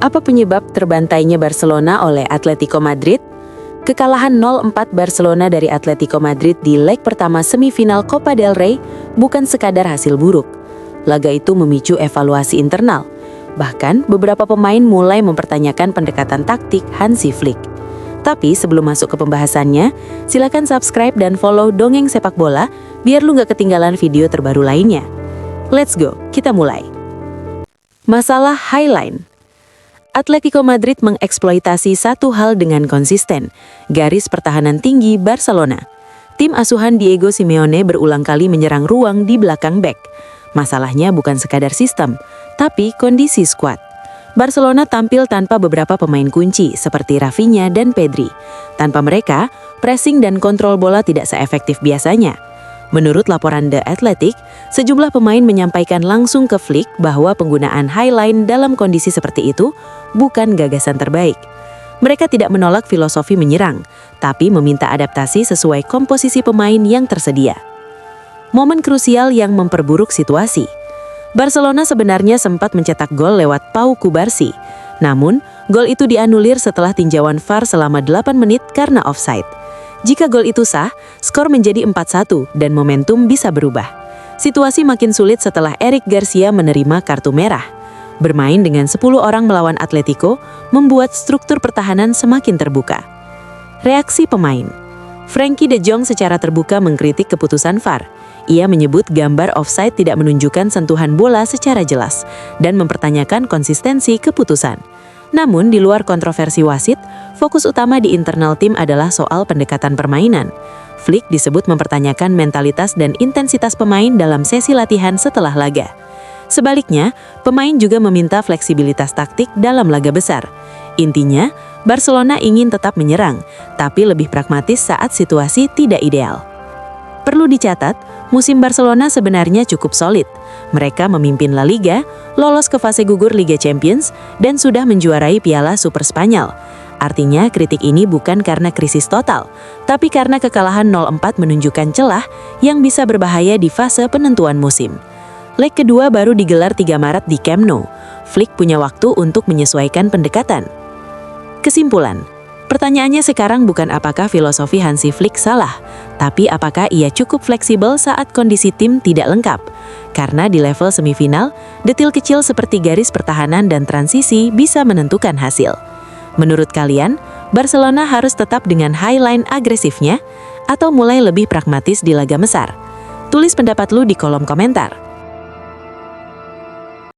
Apa penyebab terbantainya Barcelona oleh Atletico Madrid? Kekalahan 0-4 Barcelona dari Atletico Madrid di leg pertama semifinal Copa del Rey bukan sekadar hasil buruk. Laga itu memicu evaluasi internal. Bahkan, beberapa pemain mulai mempertanyakan pendekatan taktik Hansi Flick. Tapi sebelum masuk ke pembahasannya, silakan subscribe dan follow Dongeng Sepak Bola biar lu gak ketinggalan video terbaru lainnya. Let's go, kita mulai. Masalah Highline. Atletico Madrid mengeksploitasi satu hal dengan konsisten, garis pertahanan tinggi Barcelona. Tim asuhan Diego Simeone berulang kali menyerang ruang di belakang bek. Masalahnya bukan sekadar sistem, tapi kondisi skuad. Barcelona tampil tanpa beberapa pemain kunci seperti Rafinha dan Pedri. Tanpa mereka, pressing dan kontrol bola tidak seefektif biasanya. Menurut laporan The Athletic, sejumlah pemain menyampaikan langsung ke Flick bahwa penggunaan highline dalam kondisi seperti itu bukan gagasan terbaik. Mereka tidak menolak filosofi menyerang, tapi meminta adaptasi sesuai komposisi pemain yang tersedia. Momen krusial yang memperburuk situasi. Barcelona sebenarnya sempat mencetak gol lewat Pau Cubarsí. Namun, gol itu dianulir setelah tinjauan VAR selama 8 menit karena offside. Jika gol itu sah, skor menjadi 4-1 dan momentum bisa berubah. Situasi makin sulit setelah Eric Garcia menerima kartu merah. Bermain dengan 10 orang melawan Atletico membuat struktur pertahanan semakin terbuka. Reaksi pemain. Frenkie de Jong secara terbuka mengkritik keputusan VAR. Ia menyebut gambar offside tidak menunjukkan sentuhan bola secara jelas dan mempertanyakan konsistensi keputusan. Namun, di luar kontroversi wasit, fokus utama di internal tim adalah soal pendekatan permainan. Flick disebut mempertanyakan mentalitas dan intensitas pemain dalam sesi latihan setelah laga. Sebaliknya, pemain juga meminta fleksibilitas taktik dalam laga besar. Intinya, Barcelona ingin tetap menyerang, tapi lebih pragmatis saat situasi tidak ideal. Perlu dicatat, musim Barcelona sebenarnya cukup solid. Mereka memimpin La Liga, lolos ke fase gugur Liga Champions, dan sudah menjuarai Piala Super Spanyol. Artinya kritik ini bukan karena krisis total, tapi karena kekalahan 0-4 menunjukkan celah yang bisa berbahaya di fase penentuan musim. Leg kedua baru digelar 3 Maret di Camp Nou. Flick punya waktu untuk menyesuaikan pendekatan. Kesimpulan. Pertanyaannya sekarang bukan apakah filosofi Hansi Flick salah, tapi apakah ia cukup fleksibel saat kondisi tim tidak lengkap. Karena di level semifinal, detil kecil seperti garis pertahanan dan transisi bisa menentukan hasil. Menurut kalian, Barcelona harus tetap dengan highline agresifnya atau mulai lebih pragmatis di laga besar? Tulis pendapat lu di kolom komentar.